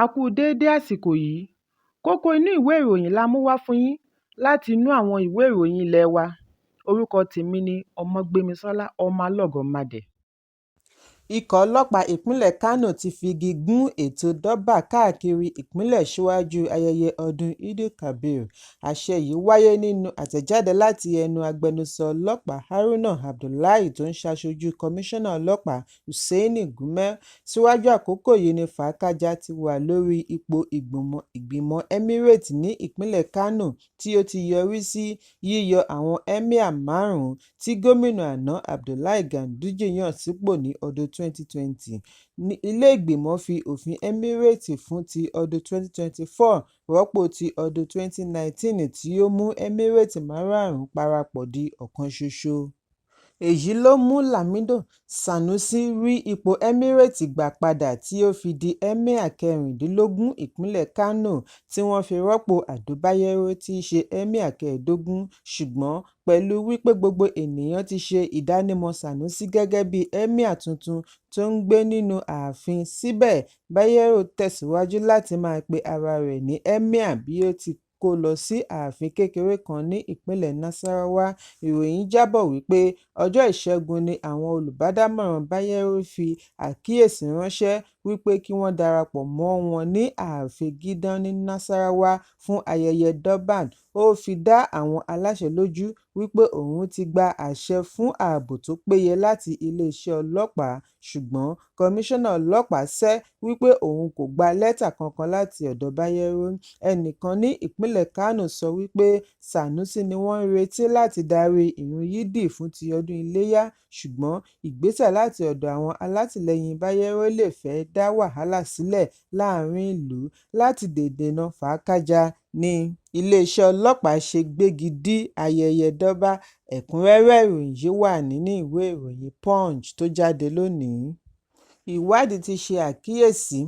A kú déédé àsìkò yìí. Kókó inú ìwé ìròyìn la mú wá fún yín láti inú àwọn ìwé ìròyìn ilé wa. Orúkọ tèmi ni Ọmọgbémisọ́lá ọmọ Alọ́gọ̀madẹ̀. Ikọ̀ ọlọ́pàá ìpínlẹ̀ Kánò ti figi gún ètò Durbar káàkiri ìpínlẹ̀ síwájú ayẹyẹ ọdún Eid-el-Kabir. Àṣẹ yìí wáyé nínú àtẹ̀jáde láti ẹnu agbẹnusọ ọlọ́pàá Haruna Abdullahi tó ń ṣaṣojú kọmíṣánná ọlọ́pàá Hussaini Gumel. Síwájú àkókò yìí ni fàákàjà ti wà lórí ipò ìgbìmọ̀ Emirate ní ìpínlẹ̀ Kánò tí ó ti yọrí sí yíyọ àwọn emir 5 tí gómìnà àná Abdullahi Ganduje yàn sípò ní ọdún 2020. Ilé ìgbìmọ̀ fi òfin Emirate fún ti ọdún 2024 rọ́pò ti ọdún 2019 tí ó mú Emirate 5 parapọ̀ di ọ̀kan ṣoṣo. Èyí ló mú Lamido Sanusi rí ipò Emirate gbà padà tí ó fi di emir 16 ìpínlẹ̀ Kánò tí wọ́n fi rọ́pò Ado Bayero tí í ṣe emir 15. Ṣùgbọ́n pẹ̀lú wípé gbogbo ènìyàn ti ṣe ìdánimọ̀ Sanusi gẹ́gẹ́ bí emir tuntun tó ń gbé nínú ààfin, síbẹ̀ Bayero tẹ̀síwájú láti máa pe ara rẹ̀ ní emir bí ó ti kó lọ sí ààfin kékeré kan ní ìpínlẹ̀ Nasarawa. Ìròyìn jábọ̀ wípé ọjọ́ Ìṣẹ́gun ni àwọn olùbádámọ̀ràn Bayero fi àkíyèsí ránṣẹ́ wípé kí wọ́n darapọ̀ mọ́ wọn ní ààfin Gidan ní Nasarawa fún ayẹyẹ Durbar. Ó fi dá àwọn aláṣẹ lójú wípé òun ti gba àṣẹ fún ààbò tó péye láti iléeṣẹ́ ọlọ́pàá, ṣùgbọ́n kọmíṣánná ọlọ́pàá sẹ́ wípé òun kò gba lẹ́tà kankan láti ọ̀dọ̀ Bayero. Ẹnìkan ní ìpínlẹ̀ Kánò sọ wípé Sanusi ni wọ́n ń retí láti darí ìrun yídì fún ti ọdún iléyá, ṣùgbọ́n ìgbésẹ̀ láti ọ̀dọ̀ àwọn alátìlẹyìn Bayero lè fẹ́ dá wàhálà sílẹ̀ láàrin ìlú. Láti dènà fàákàjà ní iléeṣẹ́ ọlọ́pàá ṣe gbégi dí ayẹyẹ Durbar. Ẹ̀kúnrẹ́rẹ́ ìròyìn yìí wà nínú ìwé ìròyìn Punch tó jáde lónìí. Ìwádìí ti ṣe àkíyèsí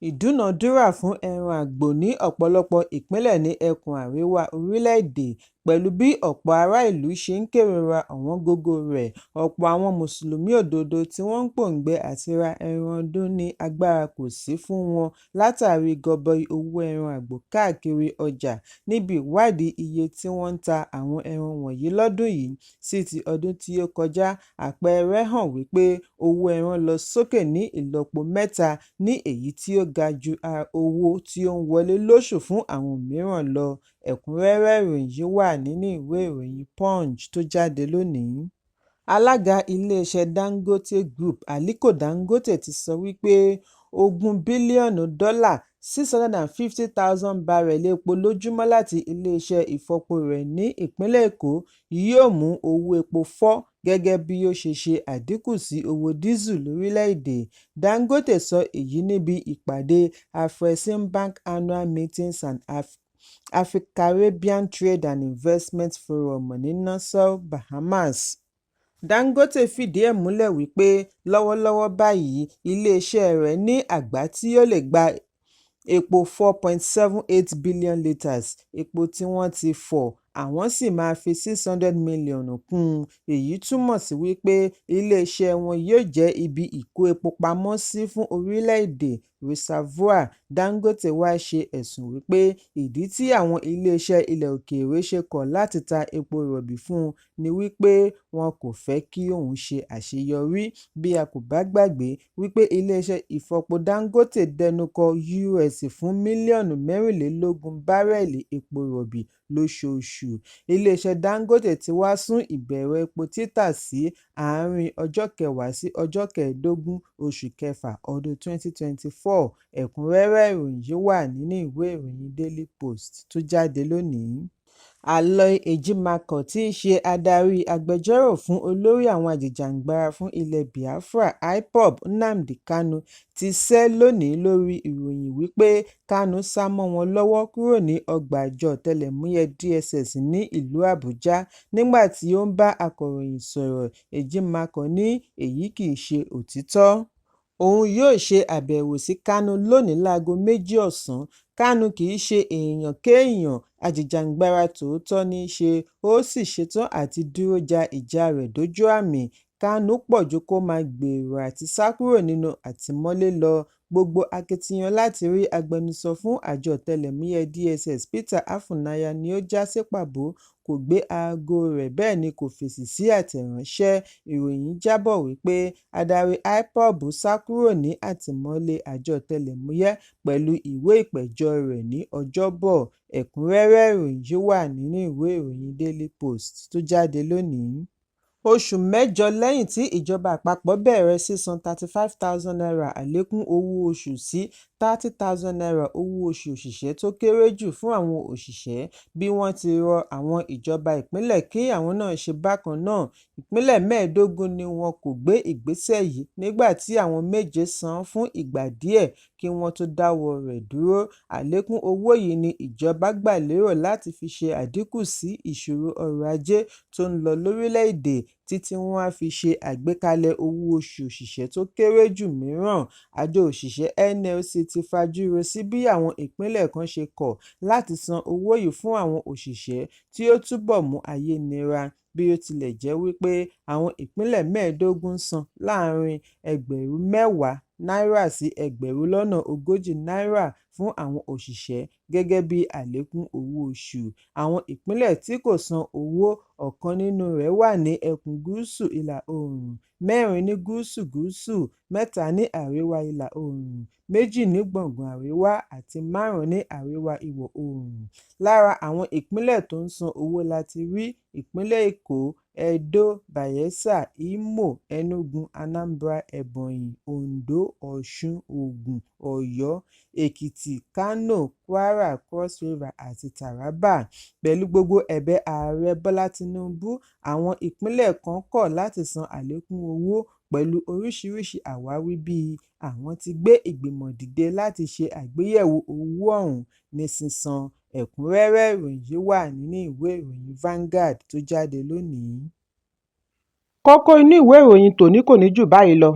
ìdúnàdúrà fún ẹran àgbò ní ọ̀pọ̀lọpọ̀ ìpínlẹ̀ ní ẹkùn àríwá orílẹ̀-èdè. Pẹ̀lú bí ọ̀pọ̀ ará ìlú ṣe ń kérora ọ̀wọ́n gógó rẹ̀, ọ̀pọ̀ àwọn mùsùlùmí òdodo tí wọ́n ń pòǹgbẹ àti ra ẹran ọdún ní agbára kò sí fún wọn látàrí gọbọi owó ẹran àgbò káàkiri ọjà. Níbi ìwádìí iye tí wọ́n ń ta àwọn ẹran wọ̀nyí lọ́dún yìí sí ti ọdún tí ó kọjá, àpẹẹrẹ hàn wípé owó ẹran lọ sókè ní ìlọ́po 3 ní èyí tí ó ga ju owó tí ó ń wọlé lóṣù fún àwọn mìíràn lọ. Ẹ̀kúnrẹ́rẹ́ ìròyìn yìí wà nínú ìwé ìròyìn Punch tó jáde lónìí. Alága iléeṣẹ́ Dangote Group Aliko Dangote ti sọ wípé $20 bílíọ̀nù $650,000 bárẹ́lì epo lójúmọ́ láti iléeṣẹ́ ìfọpo rẹ̀ ní ìpínlẹ̀ Èkó yóò mú owó epo fọ́ gẹ́gẹ́ bí ó ṣe ṣe àdínkù sí owó dísù lórílẹ̀-èdè. Dangote sọ èyí níbi ìpàdé Afreximbank Annual Meetings and Afro-Caribbean Trade and Investment Forum ní Nassau, Bahamas. Dangote fìdí ẹ̀ múlẹ̀ wípé lọ́wọ́lọ́wọ́ báyìí iléeṣẹ́ rẹ̀ ní àgbá tí ó lè gba epo 4.78 billion litres epo tí wọ́n ti fọ̀, àwọn sì máa fi 600 mílíọ̀nù kún un. Èyí túmọ̀ sí wípé iléeṣẹ́ wọn yóò jẹ́ ibi ìkó epo pamọ́ sí fún orílẹ̀-èdè reservoir. Dangote wá ṣe ẹ̀sùn wípé ìdí tí àwọn iléeṣẹ́ ilẹ̀ òkèèrè ṣe kọ̀ láti ta epo rọ̀bì fún un ni wípé wọn kò fẹ́ kí òun ṣe àṣeyọrí. Bí a kò bá gbàgbé wípé iléeṣẹ́ ìfọpo Dangote dẹnukọ US fún mílíọ̀nù 24 bárẹ́lì epo rọ̀bì lóṣooṣù. Iléeṣẹ́ Dangote ti wá sún ìbẹ̀rẹ̀ epo títà sí àárín ọjọ́ 10 sí ọjọ́ 15 oṣù kẹfà ọdún 2024. Ẹ̀kúnrẹ́rẹ́ ìròyìn yìí wà nínú ìwé ìròyìn Daily Post tó jáde lónìí. Aloy Ejimakor tí í ṣe adarí agbẹjọ́rò fún olórí àwọn ajìjàǹgbara fún ilẹ̀ Biafra IPOB Nnamdi Kanu ti sẹ́ lónìí lórí ìròyìn wípé Kanu sá mọ́ wọn lọ́wọ́ kúrò ní ọgbà àjọ ọ̀tẹlẹ̀múyẹ́ DSS ní ìlú Àbújá. Nígbà tí ó ń bá akọ̀ròyìn sọ̀rọ̀, Ejimakor ní èyí kì í ṣe òtítọ́. Òun yóò ṣe àbẹ̀wò sí Kanu lónìí láago 2 ọ̀sán. Kanu kì í ṣe èèyàn kéèyàn, ajìjàǹgbara tòótọ́ ní í ṣe, ó sì ṣetán àti dúró ja ìjà rẹ̀ dójú àmì. Kanu pọ̀ ju kó máa gbèrò àti sá kúrò nínú àtìmọ́lé lọ. gbogbo akitiyan láti rí agbẹnusọ fún àjọ ọ̀tẹlẹ̀múyẹ́ DSS Peter Afunaya ni ó já sí pàbó. Kò gbé aago rẹ̀, bẹ́ẹ̀ ni kò fèsì sí àtẹ̀ránṣẹ́. Ìròyìn jábọ̀ wípé adarí IPOB sá kúrò ní àtìmọ́lé àjọ ọ̀tẹlẹ̀múyẹ́ pẹ̀lú ìwé ìpẹ̀jọ́ rẹ̀ ní Ọjọ́bọ̀. Ẹ̀kúnrẹ́rẹ́ ìròyìn yìí wà nínú ìwé ìròyìn Daily Post tó jáde lónìí. Oṣù mẹ́jọ lẹ́yìn tí ìjọba àpapọ̀ bẹ̀rẹ̀ sísan n35,000 àlékún owó oṣù sí n30,000 owó oṣù òṣìṣẹ́ tó kéré jù fún àwọn òṣìṣẹ́, bí wọ́n ti rọ àwọn ìjọba ìpínlẹ̀ kí àwọn náà ṣe bákan náà. Ìpínlẹ̀ 15 ni wọn kò gbé ìgbésẹ̀ yìí nígbà tí àwọn 7 san án fún ìgbà díẹ̀ kí wọ́n tó dáwọ́ rẹ̀ dúró. Àlékún owó yìí ni ìjọba gbà lérò láti fi ṣe àdínkù sí ìṣòro ọrọ̀ ajé tó ń lọ lórílẹ̀-èdè, títí wọ́n á fi ṣe àgbékalẹ̀ owó oṣù òṣìṣẹ́ tó kéré jù mìíràn. Àjọ òṣìṣẹ́ NLC ti fajúro sí bí àwọn ìpínlẹ̀ kan ṣe kọ̀ láti san owó yìí fún àwọn òṣìṣẹ́, tí ó túbọ̀ mú ayé nira. Bí ó tilẹ̀ jẹ́ wípé àwọn ìpínlẹ̀ 15 san láàárín Náírà 10,000 sí Náírà 40,000 fún àwọn òṣìṣẹ́ gẹ́gẹ́ bí àlékún owó oṣù. Àwọn ìpínlẹ̀ tí kò san owó, ọ̀kan nínú rẹ̀ wà ní ẹkùn gúúsù ìlà oòrùn, 4 ní gúúsù gúúsù, 3 ní àríwá ìlà oòrùn, 2 ní gbọ̀ngàn àríwá àti 5 ní àríwá ìwọ̀ oòrùn. Lára àwọn ìpínlẹ̀ tó ń san owó láti rí ìpínlẹ̀ Èkó, Edo, Bayelsa, Imo, Enugu, Anambra, Ebonyi, Ondo, Ọ̀ṣun, Ògùn, Ọ̀yọ́, Èkìtì, Kano, Kwara, Cross River àti Taraba. Pẹ̀lú gbogbo ẹ̀bẹ̀ Ààrẹ Bọ́lá Tinubu, àwọn ìpínlẹ̀ kan kọ̀ láti san àlékún owó pẹ̀lú oríṣiríṣi àwáwí, bíi àwọn ti gbé ìgbìmọ̀ dìde láti ṣe àgbéyẹ̀wò owó ọ̀hún ní sísan. Ẹ̀kúnrẹ́rẹ́ ìròyìn yìí wà nínú ìwé ìròyìn Vanguard tó jáde lónìí. Kókó inú ìwé ìròyìn tòní kò ní jù báyìí lọ.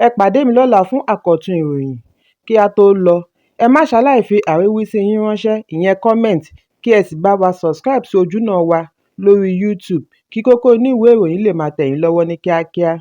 Ẹ pàdé mi lọ́la fún àkọ́tún ìròyìn. Kí a tó lọ, ẹ má ṣaláì fi àríwísí yín ránṣẹ́, ìyẹn comment, kí ẹ sì bá wa subscribe sí ojúnà wa lórí YouTube kí kókó inú ìwé ìròyìn lè máa tẹ̀ yín lọ́wọ́ ní kíákíá.